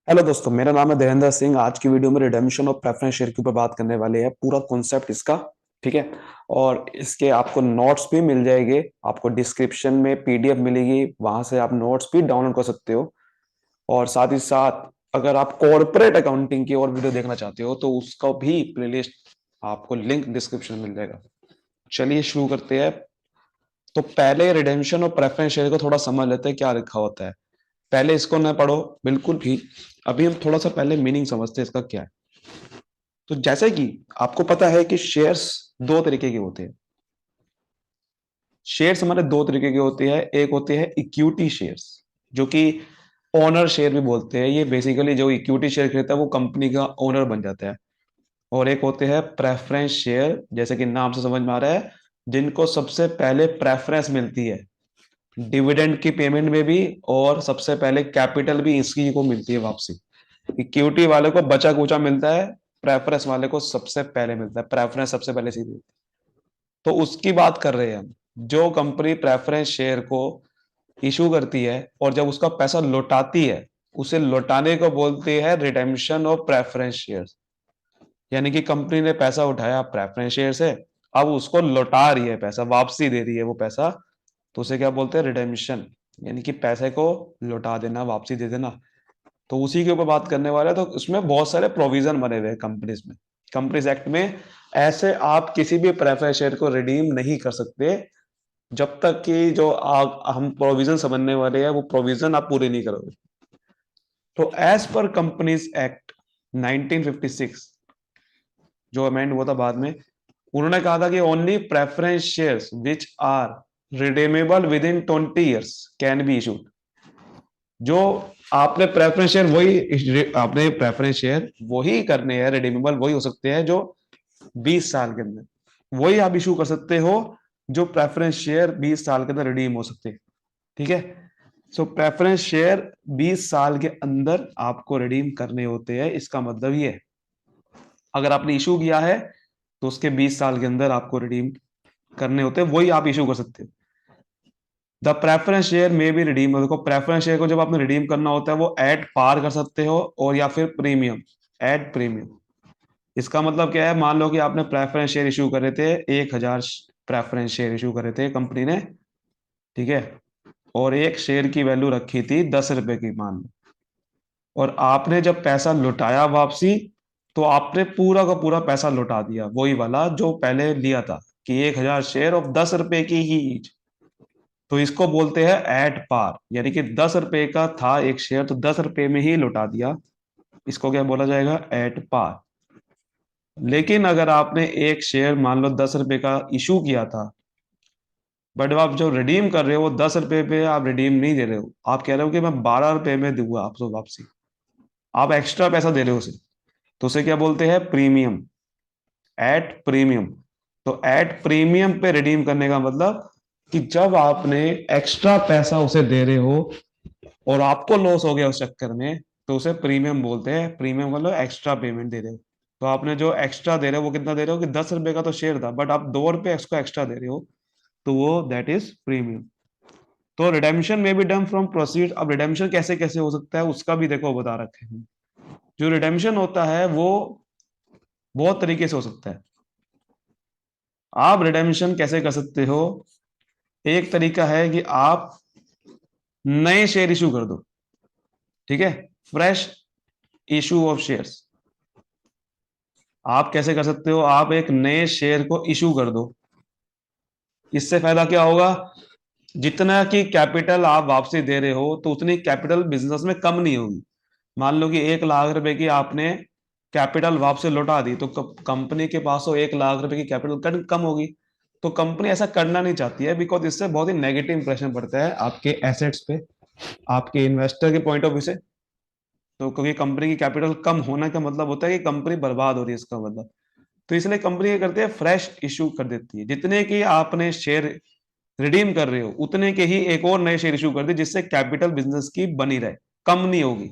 Hello दोस्तों, मेरा नाम है देवेंद्र सिंह। आज की वीडियो में रिडेम्पशन और प्रेफरेंस शेयर के ऊपर बात करने वाले हैं। पूरा कॉन्सेप्ट इसका, ठीक है। और इसके आपको नोट्स भी मिल जाएंगे। आपको डिस्क्रिप्शन में पीडीएफ मिलेगी, वहां से आप नोट्स भी डाउनलोड कर सकते हो। और साथ ही साथ अगर आप कॉर्पोरेट अकाउंटिंग की और वीडियो देखना चाहते हो तो उसका भी प्लेलिस्ट आपको लिंक डिस्क्रिप्शन में मिल जाएगा। चलिए शुरू करते हैं। तो पहले रिडेम्पशन और प्रेफरेंस शेयर को थोड़ा समझ लेते हैं क्या लिखा होता है। पहले इसको ना पढ़ो बिल्कुल भी। अभी हम थोड़ा सा पहले मीनिंग समझते हैं इसका क्या है। तो जैसे कि आपको पता है कि शेयर्स दो तरीके के होते हैं। शेयर्स हमारे दो तरीके के होते हैं। एक होते हैं इक्विटी शेयर्स, जो कि ओनर शेयर भी बोलते हैं। ये बेसिकली जो इक्विटी शेयर खरीदता है वो कंपनी का ओनर बन जाता है। और एक होते हैं प्रेफरेंस शेयर, जैसे कि नाम से समझ में आ रहा है, जिनको सबसे पहले प्रेफरेंस मिलती है डिविडेंड की पेमेंट में भी, और सबसे पहले कैपिटल भी इसकी को मिलती है वापसी। इक्विटी वाले को बचा कुचा मिलता है, प्रेफरेंस वाले को सबसे पहले मिलता है। प्रेफरेंस सबसे पहले सीधी, तो उसकी बात कर रहे हैं हम। जो कंपनी प्रेफरेंस शेयर को इशू करती है और जब उसका पैसा लौटाती है, उसे लौटाने को बोलते हैं रिडेम्पशन ऑफ प्रेफरेंस शेयर्स। यानी कि कंपनी ने पैसा उठाया प्रेफरेंस शेयर से, अब उसको लौटा रही है, पैसा वापसी दे रही है वो पैसा, तो उसे क्या बोलते हैं? रिडेम्पशन। यानी कि पैसे को लौटा देना, वापसी दे देना। तो उसी के ऊपर बात करने वाले हैं। तो उसमें बहुत सारे प्रोविजन बने हुए हैं कंपनीज में, कंपनीज एक्ट में। ऐसे आप किसी भी प्रेफरेंस शेयर को रिडीम नहीं कर सकते जब तक कि जो हम प्रोविजन समझने वाले हैं वो प्रोविजन आप पूरे नहीं करोगे। तो एज पर कंपनीज एक्ट 1956, जो अमेंड हुआ था बाद में, उन्होंने कहा था कि only preference shares which are redeemable within 20 years can be issued. जो आपने प्रेफरेंस शेयर वही करने हैं, रिडीमेबल वही हो सकते हैं जो 20 साल के अंदर वही आप इशू कर सकते हो। जो प्रेफरेंस शेयर 20 साल के अंदर रिडीम हो सकते हैं, ठीक है। सो प्रेफरेंस शेयर 20 साल के अंदर आपको रिडीम करने होते हैं। इसका मतलब ये है, अगर आपने इशू किया है तो उसके 20 साल के अंदर आपको रिडीम करने होते हैं, वही आप इशू कर सकते हो। द प्रेफरेंस शेयर में भी रिडीम, देखो प्रेफरेंस शेयर को जब आपने रिडीम करना होता है वो एट पार कर सकते हो, और या फिर प्रीमियम, एट प्रीमियम। इसका मतलब क्या है? मान लो कि आपने प्रेफरेंस शेयर इशू करे थे, 1,000 प्रेफरेंस शेयर इशू करे थे कंपनी ने, ठीक है। और एक शेयर की वैल्यू रखी थी 10 रुपए की, मान लो। और आपने जब पैसा लौटाया वापसी, तो आपने पूरा का पूरा पैसा लौटा दिया, वही वाला जो पहले लिया था, कि 1,000 शेयर ऑफ 10 रुपए की ही each। तो इसको बोलते हैं एट पार, यानी कि 10 रुपए का था एक शेयर तो 10 रुपए में ही लौटा दिया। इसको क्या बोला जाएगा? At par. लेकिन अगर आपने एक शेयर मान लो 10 रुपए का इशू किया था, बट आप जो रिडीम कर रहे हो वो 10 रुपए पे आप रिडीम नहीं दे रहे हो, आप कह रहे हो कि मैं 12 रुपए में दूंगा आपको वापसी, आप एक्स्ट्रा पैसा दे रहे हो उसे, तो उसे क्या बोलते हैं? Premium, at premium. तो एट प्रीमियम पे रिडीम करने का मतलब कि जब आपने एक्स्ट्रा पैसा उसे दे रहे हो और आपको लॉस हो गया उस चक्कर में, तो उसे प्रीमियम बोलते हैं। प्रीमियम मतलब एक्स्ट्रा पेमेंट दे रहे हो। तो आपने जो एक्स्ट्रा दे रहे हो वो कितना दे रहे हो? कि 10 रुपए का तो शेयर था, बट आप 2 रुपए इसको एक्स्ट्रा दे रहे हो, तो वो दैट इज प्रीमियम। तो रिडेम्पशन में भी डन फ्रॉम प्रोसीड। अब रिडेम्पशन कैसे कैसे हो सकता है उसका भी देखो बता रखे हैं। जो रिडेम्पशन होता है वो बहुत तरीके से हो सकता है। आप रिडेम्पशन कैसे कर सकते हो? एक तरीका है कि आप नए शेयर इशू कर दो, ठीक है। Fresh issue of shares. आप कैसे कर सकते हो? आप एक नए शेयर को इशू कर दो। इससे फायदा क्या होगा? जितना की कैपिटल आप वापसी दे रहे हो तो उतनी कैपिटल बिजनेस में कम नहीं होगी। मान लो कि 1 लाख रुपए की आपने कैपिटल वापसी लौटा दी, तो कंपनी के पास तो 1 लाख रुपए की कैपिटल कम होगी। तो कंपनी ऐसा करना नहीं चाहती है, बिकॉज इससे बहुत ही नेगेटिव इंप्रेशन पड़ता है आपके एसेट्स पे, आपके इन्वेस्टर के पॉइंट ऑफ व्यू से। तो क्योंकि कंपनी की कैपिटल कम होने का मतलब होता है कि कंपनी बर्बाद हो रही है, इसका मतलब। तो इसलिए कंपनी क्या करती है? फ्रेश इशू कर देती है। जितने की आपने शेयर रिडीम कर रहे हो उतने के ही एक और नए शेयर इशू कर दे, जिससे कैपिटल बिजनेस की बनी रहे, कम नहीं होगी।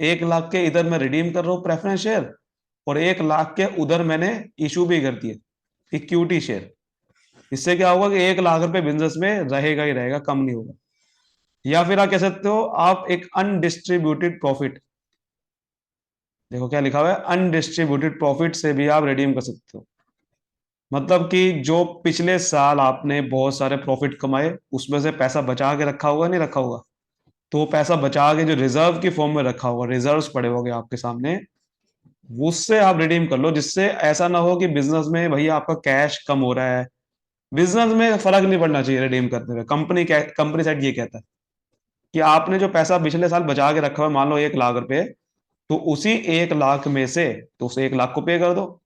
1 लाख के इधर मैं रिडीम कर रहा हूं प्रेफरेंस शेयर, और 1 लाख के उधर मैंने इशू भी कर दिया इक्विटी शेयर। इससे क्या होगा कि 1 लाख रुपए बिजनेस में रहेगा ही रहेगा, कम नहीं होगा। या फिर आप कह सकते हो आप एक अनडिस्ट्रीब्यूटेड प्रॉफिट, देखो क्या लिखा हुआ है, अनडिस्ट्रीब्यूटेड प्रॉफिट से भी आप रिडीम कर सकते हो। मतलब कि जो पिछले साल आपने बहुत सारे प्रॉफिट कमाए, उसमें से पैसा बचा के रखा होगा, नहीं रखा होगा, तो वो पैसा बचा के जो रिजर्व की फॉर्म में रखा होगा, रिजर्व्स पड़े होंगे आपके सामने, उससे आप रिडीम कर लो। जिससे ऐसा ना हो कि बिजनेस में भैया आपका कैश कम हो रहा है। बिजनेस में फर्क नहीं पड़ना चाहिए रिडीम करने में। कंपनी साइड ये कहता है कि आपने जो पैसा पिछले साल बचा के रखा हुआ है, मान लो 1 लाख रुपए, तो उसी 1 लाख में से तो उस 1 लाख को पे कर दो।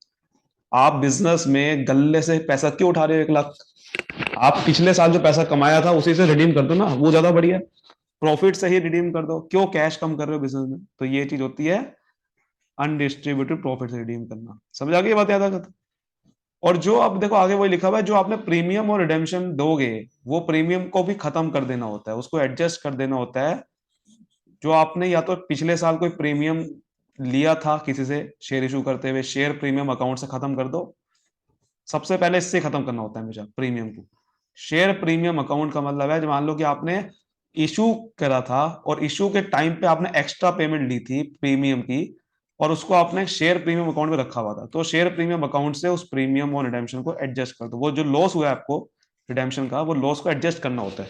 आप बिजनेस में गल्ले से पैसा क्यों उठा रहे हो 1 लाख? आप पिछले साल जो पैसा कमाया था उसी से रिडीम कर दो ना, वो ज्यादा बढ़िया है। प्रॉफिट से ही रिडीम कर दो, क्यों कैश कम कर रहे हो बिजनेस में? तो ये चीज होती है अनडिस्ट्रीब्यूटेड प्रॉफिट से रिडीम करना। समझ आ गई बात? याद आ गई? और जो आप देखो आगे वही लिखा हुआ है, जो आपने प्रीमियम और रिडेम्पशन दोगे, वो प्रीमियम को भी खत्म कर देना होता है, उसको एडजस्ट कर देना होता है। जो आपने या तो पिछले साल कोई प्रीमियम लिया था किसी से शेयर इशू करते हुए, शेयर प्रीमियम अकाउंट से खत्म कर दो। सबसे पहले इससे खत्म करना होता है हमेशा प्रीमियम को। शेयर प्रीमियम अकाउंट का मतलब है, जो मान लो कि आपने इशू करा था और इशू के टाइम पे आपने एक्स्ट्रा पेमेंट ली थी प्रीमियम की, और उसको आपने शेयर प्रीमियम अकाउंट में रखा हुआ था, तो शेयर प्रीमियम अकाउंट से उस प्रीमियम और रिडेम्पशन को एडजस्ट कर दो। वो जो लॉस हुआ है आपको रिडेम्पशन का, वो लॉस को एडजस्ट करना होता है।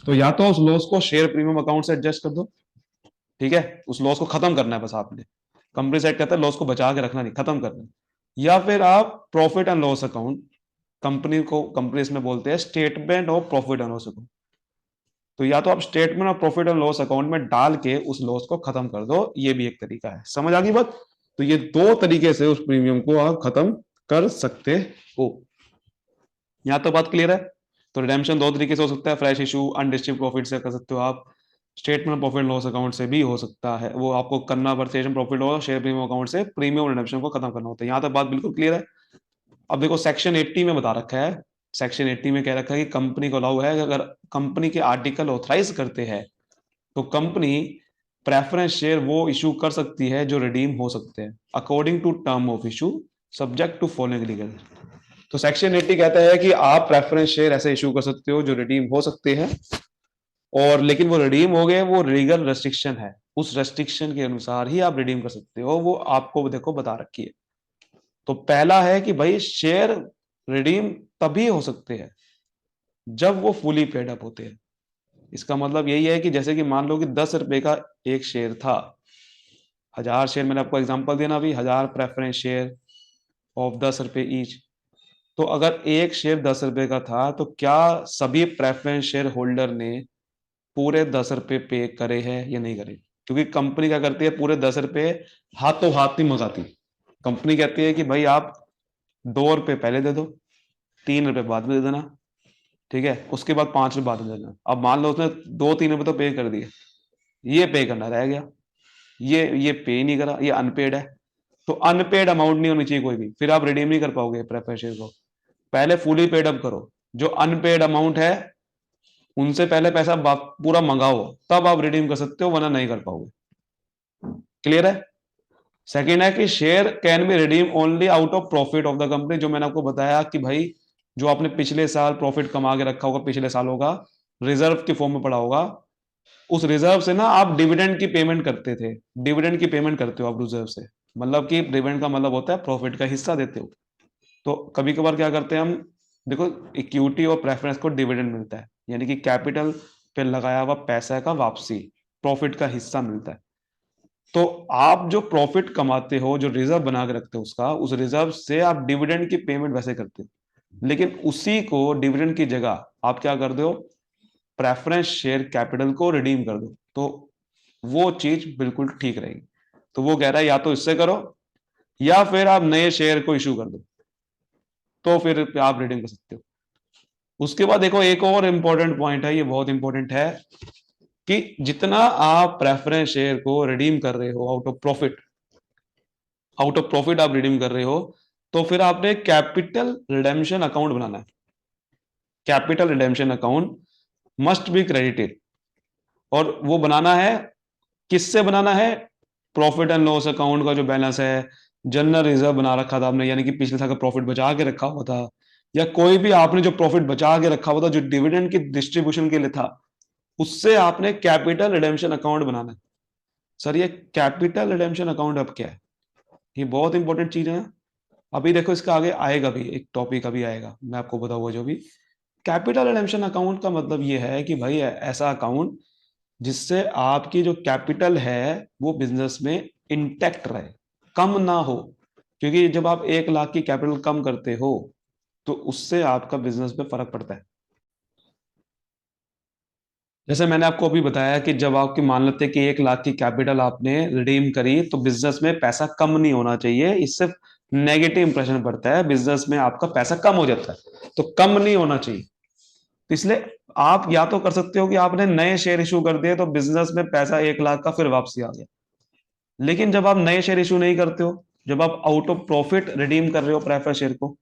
तो या तो उस लॉस को शेयर प्रीमियम अकाउंट से एडजस्ट कर दो, ठीक है, उस लॉस को खत्म करना है बस आपने। कंपनी साइड कहता है लॉस को बचा के रखना नहीं, खत्म करना है। या फिर आप profit and loss account, company इसमें बोलते हैं statement of profit and loss account, तो या तो आप statement of profit and loss account में डाल के उस लॉस को खत्म कर दो, ये भी एक तरीका है। समझ आ गई बात? तो ये दो तरीके से उस प्रीमियम को आप खत्म कर सकते हो। यहां तो बात क्लियर है? तो रिडेम्पशन दो तरीके से हो सकता है, फ्रेश इशू, अनडिस्ट्रीब्यूटेड प्रॉफिट से कर सकते हो आप, स्टेटमेंट प्रॉफिट लॉस अकाउंट से भी हो सकता है। वो आपको करना पड़ता है profit loss share premium account से प्रीमियम रिडेम्पशन को खत्म करना होता है। यहां तक बात बिल्कुल क्लियर है? अब देखो सेक्शन 80 में बता रखा है, सेक्शन 80 में कह रखा है कि कंपनी को अलाउ है कि अगर कंपनी के आर्टिकल ऑथराइज करते हैं, तो कंपनी प्रेफरेंस शेयर वो इशू कर सकती है जो रिडीम हो सकते हैं according to term of issue, subject to following legal. तो सेक्शन 80 कहता है कि आप प्रेफरेंस शेयर ऐसे इशू कर सकते हो जो रिडीम हो सकते हैं, और लेकिन वो रिडीम हो गए, वो लीगल रेस्ट्रिक्शन है, उस रेस्ट्रिक्शन के अनुसार ही आप रिडीम कर सकते हो, वो आपको देखो बता रखी है। तो पहला है कि भाई शेयर रिडीम तभी हो सकते हैं जब वो फुली पेड अप होते हैं। इसका मतलब यही है कि जैसे कि मान लो कि 10 रुपए का एक शेयर था, 1000 शेयर, मैंने आपको एग्जांपल दिया ना अभी, 1000 प्रेफरेंस शेयर ऑफ 10 रुपए ईच। तो अगर एक शेयर 10 रुपए का था, तो क्या सभी प्रेफरेंस शेयर होल्डर ने पूरे 10 रुपए पे करे हैं या नहीं करे? क्योंकि कंपनी क्या करती है, पूरे 10 रुपए हाथों हाथ नहीं मंगाती। कंपनी कहती है कि भाई आप 2 रुपए पहले दे दो, 3 रुपए बाद में दे देना, ठीक है, उसके बाद 5 रुपए बाद में देना। अब मान लो उसने 2-3 रुपए तो पे कर दिए, ये पे करना रह गया, ये पे नहीं करा, ये अनपेड है। तो अनपेड अमाउंट नहीं होनी चाहिए कोई भी, फिर आप रिडीम नहीं कर पाओगे प्रेफरेंस शेयर को। पहले फुली पेड अप करो, जो अनपेड अमाउंट है उनसे पहले पैसा पूरा मंगाओ, तब आप रिडीम कर सकते हो, वरना नहीं कर पाओगे। क्लियर है? सेकेंड है कि share can be redeem only out of profit of the company, जो मैंने आपको बताया कि भाई जो आपने पिछले साल प्रॉफिट कमा के रखा होगा, पिछले साल होगा, रिजर्व के फॉर्म में पड़ा होगा, उस रिजर्व से ना आप डिविडेंड की पेमेंट करते थे, डिविडेंड की पेमेंट करते हो आप रिजर्व से। मतलब कि डिविडेंड का मतलब होता है प्रॉफिट का हिस्सा देते हो। तो कभी कभार क्या करते हैं हम, देखो इक्विटी और प्रेफरेंस को डिविडेंड मिलता है, यानी कि कैपिटल पे लगाया हुआ पैसा का वापसी, प्रॉफिट का हिस्सा मिलता है। तो आप जो प्रॉफिट कमाते हो, जो रिजर्व बना के रखते हो उसका, उस रिजर्व से आप डिविडेंड की पेमेंट वैसे करते हो, लेकिन उसी को डिविडेंड की जगह आप क्या कर दो, प्रेफरेंस शेयर कैपिटल को रिडीम कर दो, तो वो चीज बिल्कुल ठीक रहेगी। तो वो कह रहा है या तो इससे करो, या फिर आप नए शेयर को इशू कर दो, तो फिर आप रिडीम कर सकते हो। उसके बाद देखो एक और इंपॉर्टेंट पॉइंट है, ये बहुत इंपॉर्टेंट है, कि जितना आप प्रेफरेंस शेयर को रिडीम कर रहे हो आउट ऑफ प्रॉफिट आप रिडीम कर रहे हो, तो फिर आपने कैपिटल रिडेम्पशन अकाउंट बनाना है। Capital redemption account must be credited, और वो बनाना है, किससे बनाना है? प्रॉफिट एंड लॉस अकाउंट का जो बैलेंस है, जनरल रिजर्व बना रखा था आपने, यानी कि पिछले साल का प्रॉफिट बचा के रखा हुआ था, या कोई भी आपने जो प्रॉफिट बचा के रखा हुआ था जो डिविडेंड की डिस्ट्रीब्यूशन के लिए था, उससे आपने कैपिटल रिडेम्पशन अकाउंट बनाना है। सर ये कैपिटल रिडेम्पशन अकाउंट अब क्या है? ये बहुत इंपॉर्टेंट चीज है। अभी देखो इसका आगे आएगा भी, एक टॉपिक अभी आएगा, मैं आपको बताऊंगा जो भी। कैपिटल रिडेम्पशन अकाउंट का मतलब ये है कि भाई ऐसा अकाउंट जिससे आपकी जो कैपिटल है वो बिजनेस में इंटैक्ट रहे, कम ना हो। क्योंकि जब आप 1 लाख की कैपिटल कम करते हो तो उससे आपका बिजनेस पे फर्क पड़ता है। जैसे मैंने आपको अभी बताया कि जब आपकी मान लेते हैं कि 1 लाख की कैपिटल आपने रिडीम करी तो बिजनेस में पैसा कम नहीं होना चाहिए, इससे नेगेटिव इंप्रेशन पड़ता है, बिजनेस में आपका पैसा कम हो जाता है, तो कम नहीं होना चाहिए। तो इसलिए आप या तो कर सकते हो कि आपने नए शेयर इशू कर दिए तो बिजनेस में पैसा 1 लाख का फिर वापसी आ गया। लेकिन जब आप नए शेयर इशू नहीं करते हो, जब आप आउट ऑफ प्रॉफिट रिडीम कर रहे हो प्रेफर शेयर को,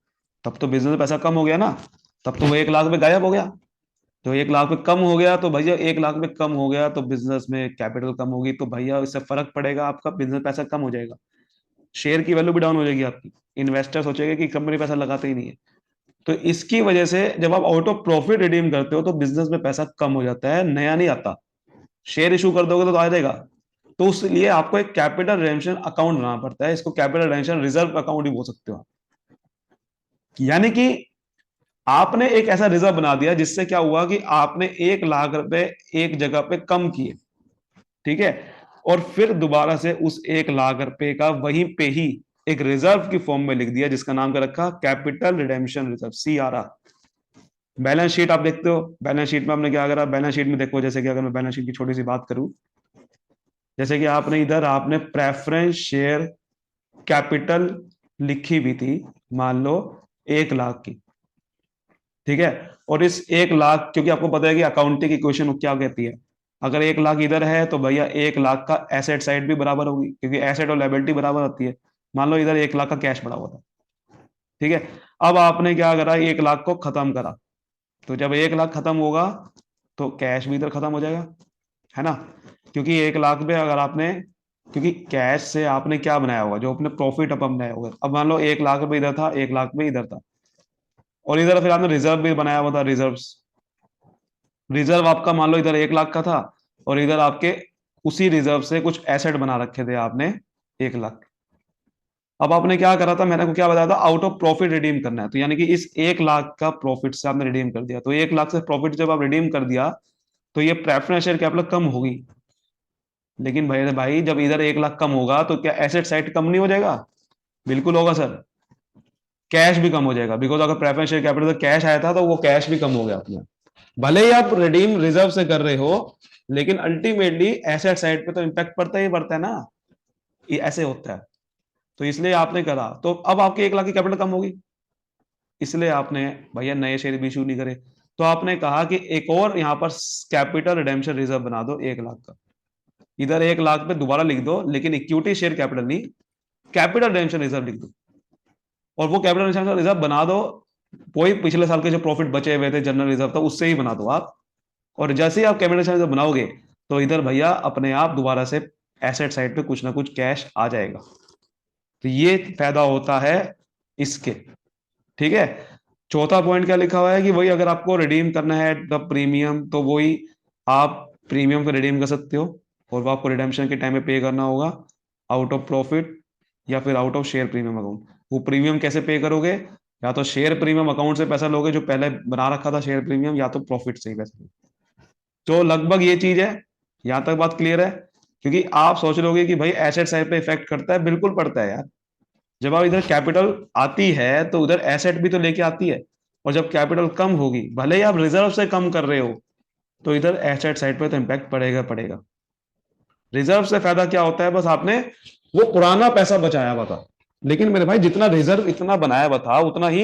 तब तो बिजनेस में पैसा कम हो गया ना, तब तो वो 1 लाख में गायब हो गया। तो 1 लाख पे कम हो गया तो भैया 1 लाख में कम हो गया तो बिजनेस में कैपिटल कम होगी तो भैया इससे फर्क पड़ेगा, आपका बिजनेस पैसा कम हो जाएगा, शेयर की वैल्यू भी डाउन हो जाएगी आपकी। इन्वेस्टर सोचेगा कि कंपनी पैसा लगाते ही नहीं है। तो इसकी वजह से जब आप आउट ऑफ प्रॉफिट रिडीम करते हो तो बिजनेस में पैसा कम हो जाता है, नया नहीं आता। शेयर इशू कर दोगे तो आ जाएगा। तो उसलिए आपको एक कैपिटल रिडेम्पशन अकाउंट बनाना पड़ता है, इसको कैपिटल रिडेम्पशन रिजर्व अकाउंट भी बोल सकते हो आप। यानी कि आपने एक ऐसा रिजर्व बना दिया जिससे क्या हुआ कि आपने 1 लाख रुपए एक जगह पे कम किए, ठीक है, और फिर दोबारा से उस 1 लाख रुपए का वहीं पे ही एक रिजर्व की फॉर्म में लिख दिया जिसका नाम क्या रखा, capital redemption reserve, CRR। Balance sheet आप देखते हो, बैलेंस शीट में आपने क्या करा, बैलेंस शीट में देखो, जैसे कि अगर मैं बैलेंस शीट की छोटी सी बात करूं, जैसे कि आपने इधर आपने प्रेफरेंस शेयर कैपिटल लिखी भी थी, मान लो 1 लाख की, ठीक है। और इस 1 लाख, क्योंकि आपको पता है कि अकाउंटिंग इक्वेशन क्या कहती है, अगर 1 लाख इधर है तो भैया 1 लाख का एसेट साइड भी बराबर होगी, क्योंकि एसेट और लायबिलिटी बराबर होती है। मान लो इधर 1 लाख का कैश पड़ा हुआ था, ठीक है। अब आपने क्या करा, 1 लाख को खत्म करा, तो जब 1 लाख खत्म होगा तो कैश भी इधर खत्म हो जाएगा, है ना। क्योंकि 1 लाख में अगर आपने, क्योंकि कैश से आपने क्या बनाया होगा, जो अपने प्रॉफिट अपन बनाया होगा। अब मान लो 1 लाख रुपए इधर था, 1 लाख में इधर था, और इधर फिर आपने रिजर्व भी बनाया हुआ था, रिजर्व। रिजर्व आपका मान लो इधर 1 लाख का था, और इधर आपके उसी रिजर्व से कुछ एसेट बना रखे थे आपने 1 लाख। अब आपने क्या करा था, मैंने को क्या बताया था, आउट ऑफ प्रॉफिट रिडीम करना है, तो यानी कि इस 1 लाख का प्रॉफिट से आपने रिडीम कर दिया, तो 1 लाख से प्रॉफिट जब आप रिडीम कर दिया तो ये प्रेफरेंस शेयर कैपिटल कम होगी। लेकिन भाई भाई जब इधर 1 लाख कम होगा तो क्या एसेट साइड कम नहीं हो जाएगा? बिल्कुल होगा सर। कैश भी कम हो जाएगा, बिकॉज अगर प्रेफरेंस शेयर कैपिटल से कैश आया था तो वो कैश भी कम हो गया अपना। भले ही आप रिडीम रिजर्व से कर रहे हो, लेकिन अल्टीमेटली एसेट साइड पे तो इंपैक्ट पड़ता ही पड़ता है ना, ये ऐसे होता है। तो इसलिए आपने करा, तो अब आपकी 1 लाख की कैपिटल कम होगी, इसलिए आपने भैया नए शेयर भी इशू नहीं करे। तो आपने कहा कि एक और यहाँ पर कैपिटल रिडेम्पशन रिजर्व बना दो 1 लाख का, इधर 1 लाख पे दोबारा लिख दो, लेकिन इक्विटी शेयर कैपिटल नहीं, कैपिटल रिडेम्पशन रिजर्व लिख दो। और वो कैपिटल रिडेम्पशन रिजर्व बना दो, वही पिछले साल के जो प्रॉफिट बचे हुए थे जनरल रिजर्व था उससे ही बना दो आप। और जैसे ही आप कैपिटल रिजर्व बनाओगे तो इधर भैया अपने आप दोबारा से एसेट साइड पे कुछ ना कुछ कैश आ जाएगा। तो ये फायदा होता है इसके, ठीक है। चौथा पॉइंट क्या लिखा हुआ है कि वही अगर आपको रिडीम करना है द प्रीमियम, तो वही आप प्रीमियम को रिडीम कर सकते हो, और वो आपको रिडेम्पशन के टाइम पे पे करना होगा आउट ऑफ प्रॉफिट या फिर out of share premium account. वो प्रीमियम कैसे पे करोगे, या तो शेयर प्रीमियम अकाउंट से पैसा लोगे जो पहले बना रखा था शेयर प्रीमियम, या तो प्रॉफिट से ही पैसा लोगे। तो लगभग ये चीज है, यहां तक बात क्लियर है। क्योंकि आप सोच रहे कि भाई एसेट साइड पे इफेक्ट करता है, बिल्कुल पड़ता है यार। जब आप इधर कैपिटल आती है तो उधर एसेट भी तो लेके आती है, और जब कैपिटल कम होगी, भले ही आप रिजर्व से कम कर रहे हो, तो इधर एसेट साइड पे तो इंपैक्ट पड़ेगा पड़ेगा। रिजर्व से फायदा क्या होता है, बस आपने वो पुराना पैसा बचाया हुआ था, लेकिन मेरे भाई जितना रिजर्व इतना बनाया हुआ था उतना ही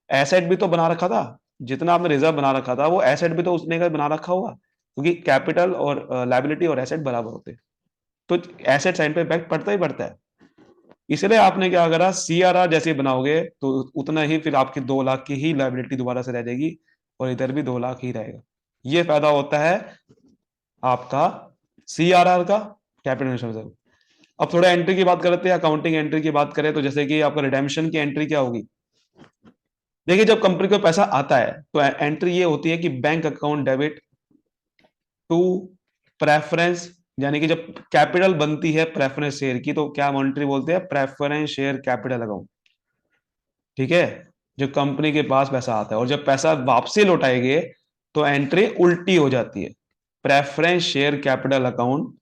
एसेट भी तो बना रखा था। जितना आपने रिजर्व बना रखा था वो एसेट भी तो उसने का बना रखा होगा, क्योंकि कैपिटल और लायबिलिटी और एसेट बराबर होते हैं। तो एसेट साइड पे इम्पैक्ट पड़ता ही पड़ता है। इसलिए आपने क्या करा, CRR जैसे बनाओगे तो उतना ही फिर आपकी 2 लाख की ही लायबिलिटी दोबारा से रह जाएगी, और इधर भी 2 लाख ही रहेगा। ये फायदा होता है आपका CRR का, कैपिटल रिजर्व। अब थोड़ा एंट्री की बात करते हैं, अकाउंटिंग एंट्री की बात करें तो जैसे कि आपका रिडेम्पशन की एंट्री क्या होगी। देखिए जब कंपनी को पैसा आता है तो एंट्री ये होती है कि bank account debit to preference यानी कि जब कैपिटल बनती है प्रेफरेंस शेयर की तो क्या मॉनिटरी बोलते हैं, प्रेफरेंस शेयर कैपिटल अकाउंट। ठीक है, जो कंपनी के पास पैसा आता है और जब पैसा वापसी लौटाएंगे तो एंट्री उल्टी हो जाती है, preference share capital account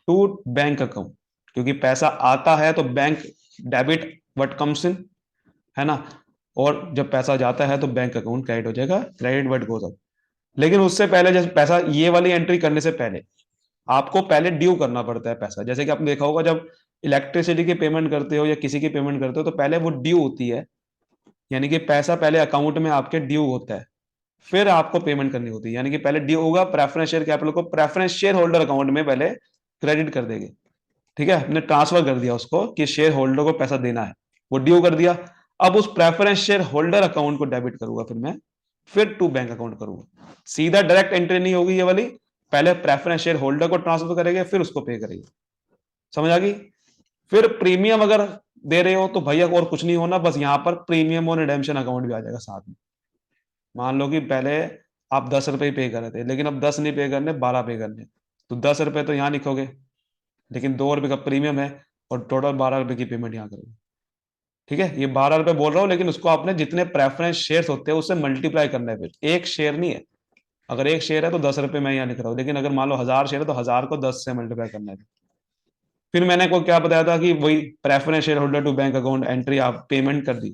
to bank account, क्योंकि पैसा आता है तो bank debit what comes in, है ना, और जब पैसा जाता है तो बैंक अकाउंट क्रेडिट हो जाएगा, क्रेडिट व्हाट गोज अप। लेकिन उससे पहले जब पैसा, ये वाली एंट्री करने से पहले आपको पहले ड्यू करना पड़ता है पैसा। जैसे कि आपने देखा होगा जब इलेक्ट्रिसिटी की पेमेंट करते हो या किसी की पेमेंट करते हो तो पहले वो ड्यू होती है, यानी कि पैसा पहले अकाउंट में आपके ड्यू होता है, फिर आपको पेमेंट करनी होती है। यानी कि पहले ड्यू होगा, प्रेफरेंस शेयर कैपिटल को प्रेफरेंस शेयर होल्डर अकाउंट में पहले क्रेडिट कर देंगे। ठीक है, हमने ट्रांसफर कर दिया उसको कि शेयर होल्डर को पैसा देना है, वो ड्यू कर दिया। अब उस प्रेफरेंस शेयर होल्डर अकाउंट को डेबिट करूंगा फिर मैं, फिर टू बैंक अकाउंट करूंगा। सीधा डायरेक्ट एंट्री नहीं होगी ये वाली, पहले प्रेफरेंस शेयर होल्डर को ट्रांसफर करेंगे फिर उसको पे करेंगे। समझ आ गई? फिर प्रीमियम अगर दे रहे हो तो भैया और कुछ नहीं होना, बस यहां पर प्रीमियम और रिडेम्पशन अकाउंट भी आ जाएगा साथ में। मान लो कि पहले आप 10 रुपए पे कर रहे थे, लेकिन अब 10 नहीं पे करने, 12 पे करने, तो 10 रुपए तो यहाँ लिखोगे, लेकिन 2 रुपए का प्रीमियम है और टोटल 12 रुपए की पेमेंट यहाँ करोगे। ठीक है, ये 12 रुपए बोल रहा हूँ, लेकिन उसको आपने जितने प्रेफरेंस शेयर्स होते हैं उससे मल्टीप्लाई करना है, फिर एक शेयर नहीं है। अगर एक शेयर है तो 10 रुपए मैं यहाँ लिख रहा हूँ, लेकिन अगर मान लो 1000 शेयर है तो 1000 को 10 से मल्टीप्लाई करना है। फिर मैंने को क्या बताया था कि वही preference share holder to bank account entry आप पेमेंट कर दी।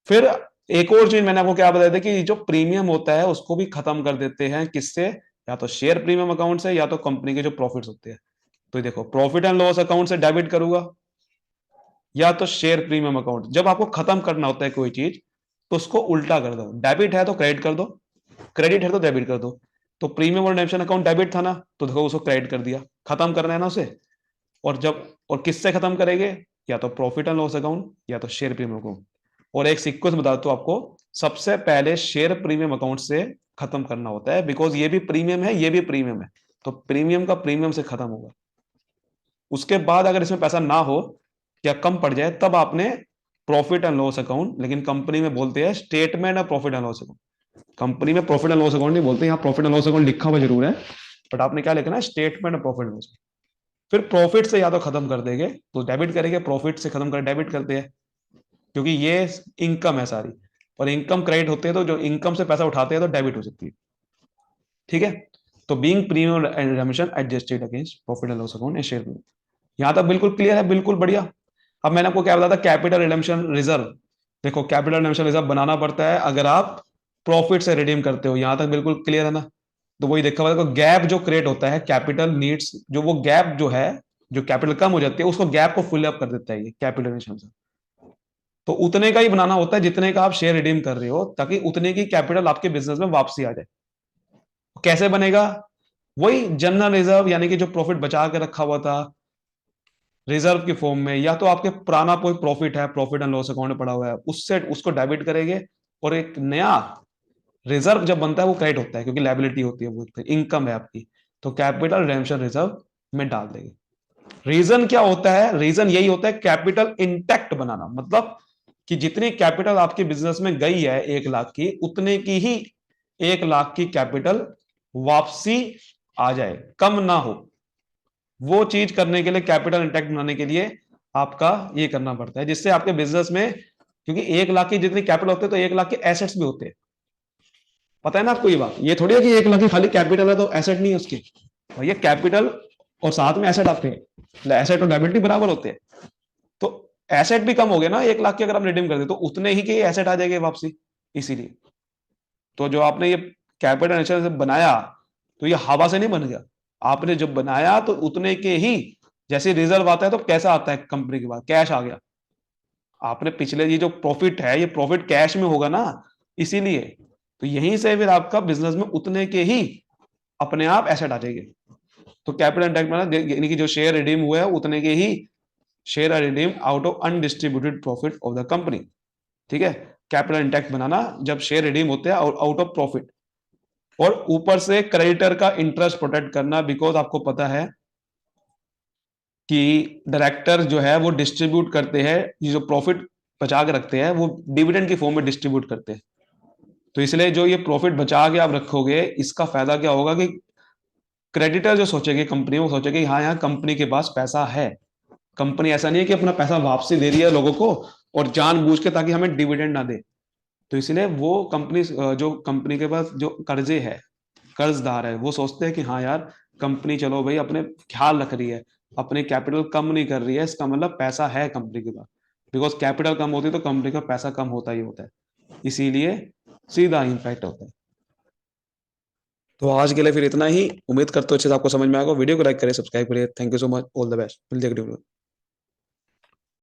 फिर एक और चीज मैंने आपको क्या बताया था कि जो प्रीमियम होता है उसको भी खत्म कर देते हैं, किससे, या तो शेयर प्रीमियम अकाउंट से या तो कंपनी के जो प्रॉफिट्स होते हैं। तो देखो, प्रॉफिट एंड लॉस अकाउंट से डेबिट करूंगा या तो शेयर प्रीमियम अकाउंट। जब आपको खत्म करना होता है कोई चीज तो उसको उल्टा कर दो, डेबिट है तो क्रेडिट कर दो, क्रेडिट है तो डेबिट कर दो। तो प्रीमियम और रिडेम्पशन अकाउंट डेबिट था ना, तो देखो उसको क्रेडिट कर दिया, खत्म करना है ना उसे। और जब, और किससे खत्म करेंगे, या तो प्रॉफिट एंड लॉस अकाउंट या तो शेयर प्रीमियम अकाउंट। और एक सीक्वेंस बता दो आपको, सबसे पहले शेयर प्रीमियम अकाउंट से खत्म करना होता है, बिकॉज ये भी प्रीमियम है ये भी प्रीमियम है, तो प्रीमियम का प्रीमियम से खत्म होगा। उसके बाद अगर इसमें पैसा ना हो या कम पड़ जाए तब आपने प्रॉफिट एंड लॉस अकाउंट, लेकिन कंपनी में बोलते हैं statement of profit and loss account. Company में प्रॉफिट एंड लॉस अकाउंट नहीं बोलते, यहाँ प्रॉफिट एंड लॉस अकाउंट लिखा हुआ जरूर है, बट आपने क्या लिखना है, statement of profit and loss. फिर प्रॉफिट से या तो खत्म कर देंगे तो डेबिट करेंगे, प्रॉफिट से खत्म कर डेबिट करते हैं, क्योंकि ये इनकम है सारी, और इनकम क्रेडिट होते हैं तो जो इनकम से पैसा उठाते हैं तो डेबिट हो सकती है। ठीक है, तो being premium and redemption adjusted against profit and loss account and share. यहां तक बिल्कुल क्लियर है, बिल्कुल बढ़िया। अब मैंने आपको क्या बताया था, कैपिटल रिडेम्पशन रिजर्व। देखो, कैपिटल रिडेम्पशन रिजर्व बनाना पड़ता है अगर आप प्रॉफिट से रिडीम करते हो, यहां तक बिल्कुल क्लियर है ना। तो वही देखा हुआ, गैप जो क्रिएट होता है कैपिटल नीड्स, जो वो गैप जो है, जो कैपिटल कम हो जाती है उसको गैप को फुल अप कर देता है ये कैपिटल रिडेम्पशन। तो उतने का ही बनाना होता है जितने का आप शेयर रिडीम कर रहे हो, ताकि उतने की कैपिटल आपके बिजनेस में वापसी आ जाए। कैसे बनेगा, वही जनरल रिजर्व, यानी कि जो प्रॉफिट बचा के रखा हुआ था रिजर्व की फॉर्म में, या तो आपके पुराना कोई प्रॉफिट है, प्रॉफिट एंड लॉस अकाउंट में पड़ा हुआ है, उससे उसको डेबिट करेंगे, और एक नया रिजर्व जब बनता है वो क्रेडिट होता है, क्योंकि लायबिलिटी होती है, वो इनकम है आपकी, तो कैपिटल रिडेम्पशन रिजर्व में डाल देंगे। रीजन क्या होता है, रीजन यही होता है कैपिटल इंटैक्ट बनाना, मतलब कि जितनी कैपिटल आपके बिजनेस में गई है 1 लाख की, उतने की ही 1 लाख की कैपिटल वापसी आ जाए, कम ना हो। वो चीज करने के लिए, कैपिटल इंटैक्ट बनाने के लिए आपका ये करना पड़ता है, जिससे आपके बिजनेस में, क्योंकि 1 लाख की जितनी कैपिटल होती है तो 1 लाख के एसेट्स भी होते हैं। पता है ना आपको ये बात, ये थोड़ी है कि 1 लाख की खाली कैपिटल है तो एसेट नहीं है उसके, ये कैपिटल और साथ में एसेट आपके, एसेट और लायबिलिटी बराबर होते हैं। तो एसेट भी कम हो गए ना 1 लाख के, अगर आप रिडीम कर दे तो उतने ही के एसेट आ जाएंगे वापसी। इसीलिए तो जो आपने ये कैपिटल इंश्योरेंस बनाया, तो ये हवा से नहीं बन गया, आपने जब बनाया तो उतने के ही, जैसे रिजर्व आता है तो कैसा आता है कंपनी के बाद, कैश आ गया। आपने पिछले ये जो प्रॉफिट है ये प्रॉफिट कैश में होगा ना, इसीलिए तो यहीं से फिर आपका बिजनेस में उतने के ही अपने आप एसेट आ जाएंगे। तो कैपिटल इंटैक्ट में यानी कि जो शेयर रिडीम हुआ है उतने के ही share are redeem out of undistributed profit of the company. ठीक है, कैपिटल इंटैक्ट बनाना जब शेयर रिडीम होते हैं आउट ऑफ प्रॉफिट, और ऊपर से क्रेडिटर का इंटरेस्ट प्रोटेक्ट करना, बिकॉज आपको पता है कि डायरेक्टर जो है वो डिस्ट्रीब्यूट करते हैं, ये जो प्रॉफिट बचा के रखते हैं वो डिविडेंड की फॉर्म में डिस्ट्रीब्यूट करते हैं। तो इसलिए जो ये प्रॉफिट बचा के आप रखोगे, इसका फायदा क्या होगा कि क्रेडिटर जो सोचेगी कंपनी, वो सोचेगी हाँ यार कंपनी के पास पैसा है, कंपनी ऐसा नहीं है कि अपना पैसा वापसी दे रही है लोगों को और जानबूझ के ताकि हमें डिविडेंड ना दे। तो इसलिए वो कंपनी, जो कंपनी के पास जो कर्जे है, कर्जदार है, वो सोचते हैं कि हाँ यार कंपनी चलो भाई अपने ख्याल रख रही है, अपने कैपिटल कम नहीं कर रही है, इसका मतलब पैसा है कंपनी के पास। बिकॉज कैपिटल कम होती है तो कंपनी का पैसा कम होता ही होता है, इसीलिए सीधा इम्पैक्ट होता है। तो आज के लिए फिर इतना ही, उम्मीद करते हो अच्छे से आपको समझ में आएगा। वीडियो को लाइक करें, सब्सक्राइब करिए। Thank you so much, all the best, मिलते हैं अगली वीडियो में।